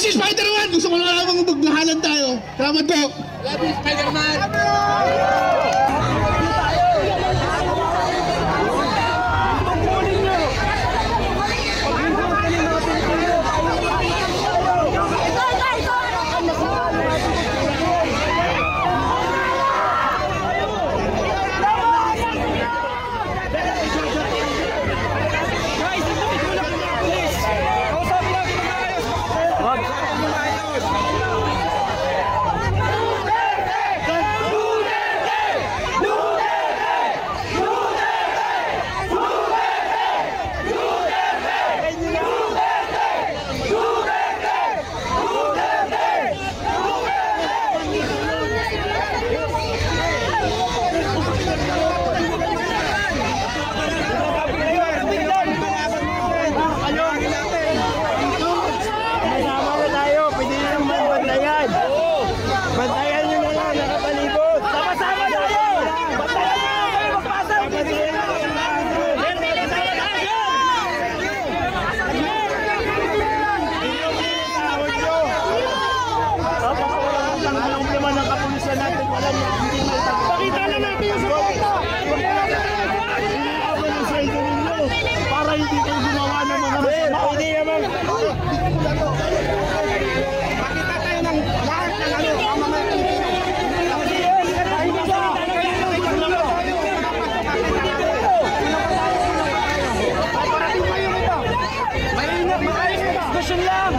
si Spider-Man! Gusto ko na lamang maglahalan tayo. Salamat po. Love you, Spider-Man! Pakita na natin yung suporta. Para hindi kayo gumawa ng mga masama. Hindi naman. Pakita tayo ng lahat ng diskusyon lang.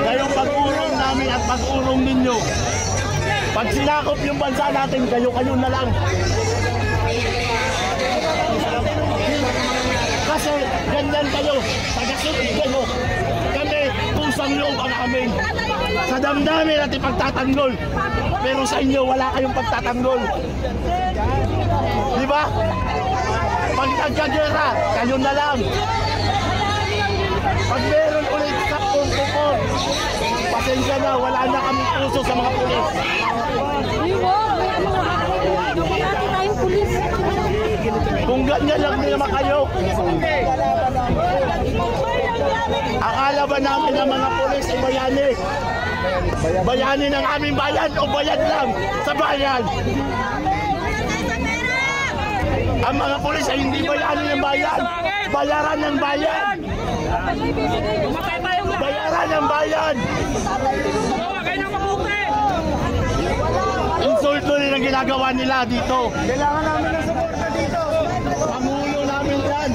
Kayong pag-urong namin at pag-urong ninyo. Pag sinakop yung bansa natin, kayo na lang. Kasi ganyan kayo, taga-sipid kayo. Kami, pusang loob ang amin. Sa damdamin natin pagtatanggol. Pero sa inyo, wala kayong pagtatanggol. Di ba? Pag nagkagera, kayo na lang. Pag meron ulit sa pungkukon, pasensya na, wala na kami puso sa mga pulis. Kung ganyan lang din naman kayo, akala ba namin ang mga pulis ay bayani? Bayani ng aming bayan o bayan lang sa bayan? Ang mga pulis ay hindi bayani ng bayan, bayaran ng bayan. Bayaran ng bayan. Insulto rin ang ginagawa nila dito. Kailangan namin ng suporta dito. Pangulo namin yan.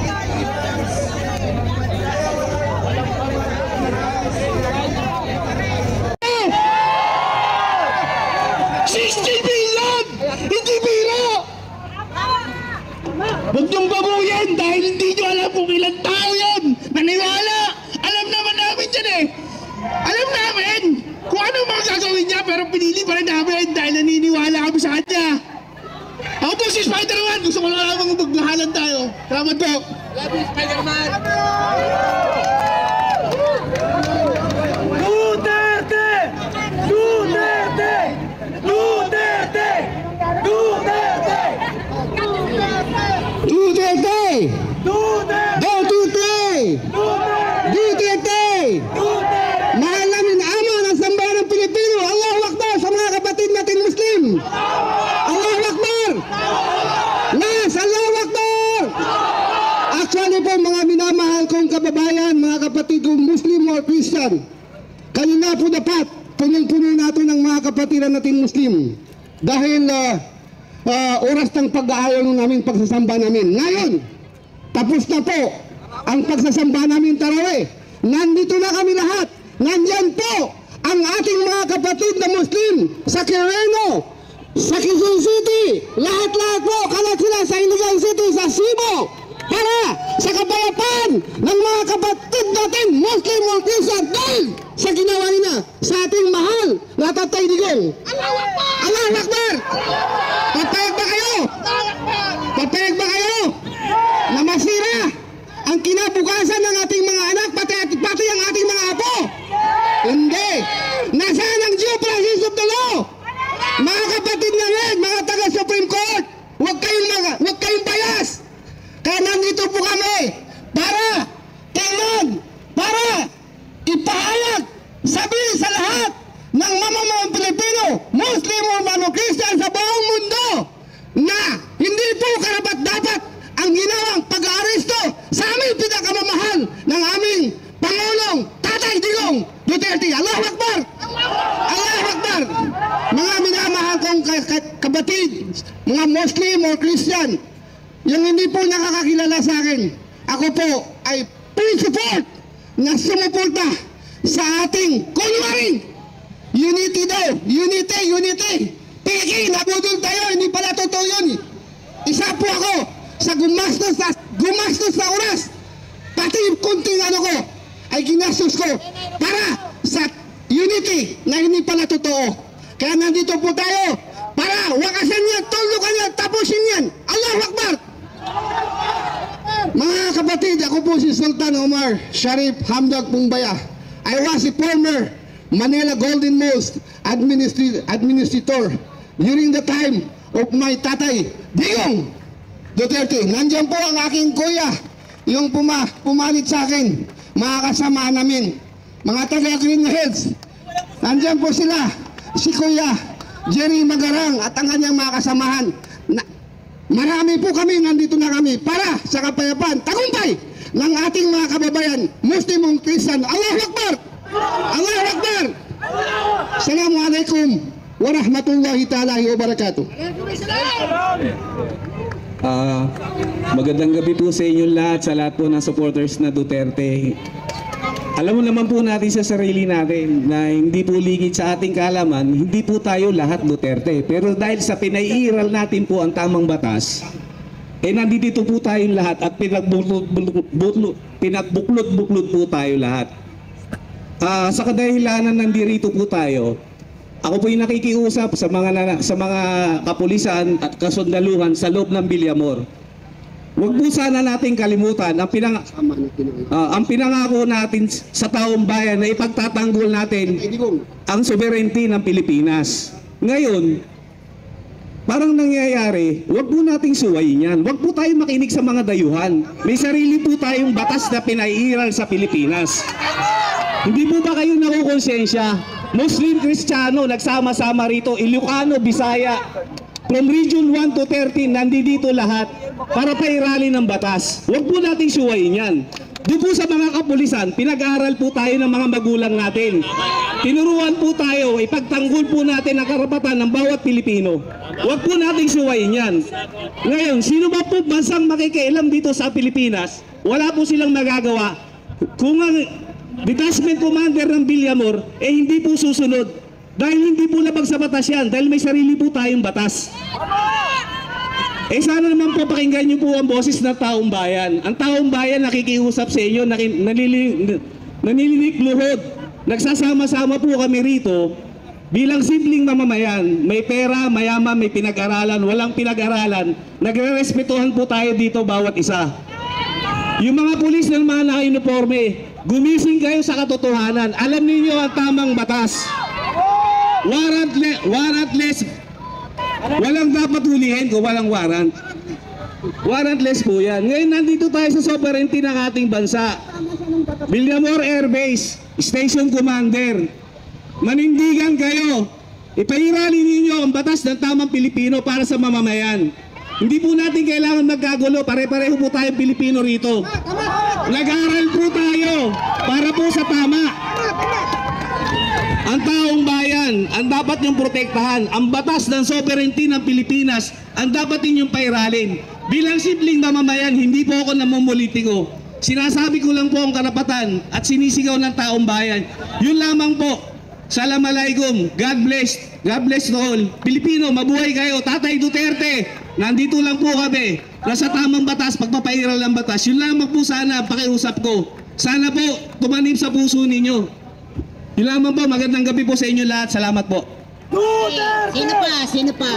60 billion! Hindi biro! Huwag niyong babuyan dahil hindi niyo alam kung ilang tao yun! Maniwala! Alam naman namin yan eh! Alam namin kung ano mga gagawin niya, pero pinili pa rin namin dahil naniniwala kami sa kanya. Ako po si Spider-Man! Gusto ko na lamang maglahalan tayo. Salamat po! Love you, Spider-Man! Duterte! Duterte! Duterte! Duterte! Duterte! Duterte! Duterte! Mahal namin ama ng sambahan ng Pilipino. Allahu Akbar sa mga kapatid natin Muslim. Allahu Akbar! Nas! Allahu Akbar! Actually po mga minamahal kong kababayan, mga kapatid kong Muslim or Christian, kayo na po dapat punong-puno natin ng mga kapatiran natin Muslim. Dahil oras ng pag-aayaw namin pagsasamba namin. Ngayon, tapos na po ang pagsasamba namin tarawih. Nandito na kami lahat. Nandyan po ang ating mga kapatid na Muslim sa Quirino, sa Quezon City, lahat-lahat po, kalat sila sa Iligan City, sa Cebu, para sa kapayapaan ng mga kapatid natin, Muslim or Christian, dahil sa ginawa nila sa ating mahal na Tatay Digong. Allahu Akbar! Papayag ba kayo? Papayag ba kayo na masira ang kinabukasan ng ating mga anak, pati ang ating mga apo? Hindi! Nasaan ang due process of the law? Mga kapatid namin, mga taga-Supreme Court, huwag kayong bias! Kaya nandito po kami para tingnan, para ipahayag, sabihin sa lahat ng mamamayang Pilipino, Muslim o Mano-Christian sa buong mundo na hindi po karapat-dapat ang ginawang pag-aaresto sa aming pinakamamahal ng aming Pangulong Tatay Digong Duterte. Allahu Akbar! Allahu Akbar! Mga minamahal kong kapatid, mga Muslim o Christian, yung hindi po nakakakilala sa akin, ako po ay full na sumuporta sa ating kunwaring unity daw, unity. Piki, nabudol tayo, hindi pala totoo yun. Isa po ako sa gumastos na oras, pati yung kunting ano ko, ay ginastos ko para sa unity na hindi pala totoo. Kaya nandito po tayo para wakasan yan, tulukan yan, tapusin yan. Allahu Akbar! Mga kapatid, ako po si Sultan Omar Sharif Hamdag Pungbaya. I was a former Manila Golden Mosque administrator during the time of my Tatay Digong Duterte. Nandiyan po ang aking kuya, yung pumalit sa akin, mga kasama namin, mga taga-Green Hills. Nandiyan po sila, si Kuya Jerry Magarang at ang kanyang mga kasamahan. Marami po kami, nandito na kami para sa kapayapaan, tagumpay ng ating mga kababayan, Muslim o Christian. Allahu Akbar! Allahu Akbar! Assalamualaikum warahmatullahi ta'ala wabarakatuh. Magandang gabi po sa inyong lahat, sa lahat po ng supporters na Duterte. Alam mo naman po natin sa sarili natin na hindi po ligid sa ating kaalaman, hindi po tayo lahat Duterte. Pero dahil sa pinaiiral natin po ang tamang batas, nandito po tayong lahat at pinagbuklod-buklod po tayo lahat. Sa kadahilanan nandito po tayo, ako po yung nakikiusap sa mga kapulisan at kasundaluhan sa loob ng Villamor. Huwag po sana natin kalimutan ang pinangako natin sa taong bayan na ipagtatanggol natin ang sovereignty ng Pilipinas. Ngayon, parang nangyayari, huwag po nating suwayin yan. Huwag po tayo makinig sa mga dayuhan. May sarili po tayong batas na pinaiiral sa Pilipinas. Hindi po ba kayo nakukonsensya? Muslim, Kristiyano, nagsama-sama rito, Ilocano, Bisaya, from Region 1 to 13, nandito lahat para pairali ng batas. Huwag po nating suwayin yan. Doon po sa mga kapulisan, pinag-aaral po tayo ng mga magulang natin. Tinuruan po tayo, ipagtanggol po natin ang karapatan ng bawat Pilipino. Huwag po nating suwayin yan. Ngayon, sino ba po bansang makikialam dito sa Pilipinas? Wala po silang magagawa. Kung ang detachment commander ng Villamor, hindi po susunod. Dahil hindi po labag sa batas yan, dahil may sarili po tayong batas. Sana naman po pakinggan niyo po ang boses ng taong bayan. Ang taong bayan nakikiusap sa inyo, nanilinik luhod. Nagsasama-sama po kami rito bilang simpleng mamamayan. May pera, mayaman, may pinag-aralan, walang pinag-aralan. Nagre-respetuhan po tayo dito bawat isa. Yung mga pulis na mga naka-uniforme, gumising kayo sa katotohanan. Alam niyo ang tamang batas. Warrantless. Walang dapat hulihin kung walang warrant. Warrantless po yan. Ngayon nandito tayo sa sovereignty ng ating bansa. Villamor Air Base, Station Commander. Manindigan kayo. Ipairali ninyo ang batas ng tamang Pilipino para sa mamamayan. Hindi po natin kailangan magkagulo. Pare-pareho po tayong Pilipino rito. Nag-aral po tayo para po sa tama. Ang taong bayan, ang dapat niyong protektahan. Ang batas ng sovereignty ng Pilipinas, ang dapat ninyong pairalin. Bilang simpleng mamamayan, hindi po ako namumulitiko. Sinasabi ko lang po ang karapatan at sinisigaw ng taong bayan. Yun lamang po. Assalamualaikum. God bless. God bless to all. Pilipino, mabuhay kayo. Tatay Duterte, nandito lang po kami. nasa tamang batas, pagpapairal ng batas. Yun lamang po sana pakiusap ko. Sana po tumanib sa puso ninyo. Yun lamang po, magandang gabi po sa inyo lahat. Salamat po. Sino pa?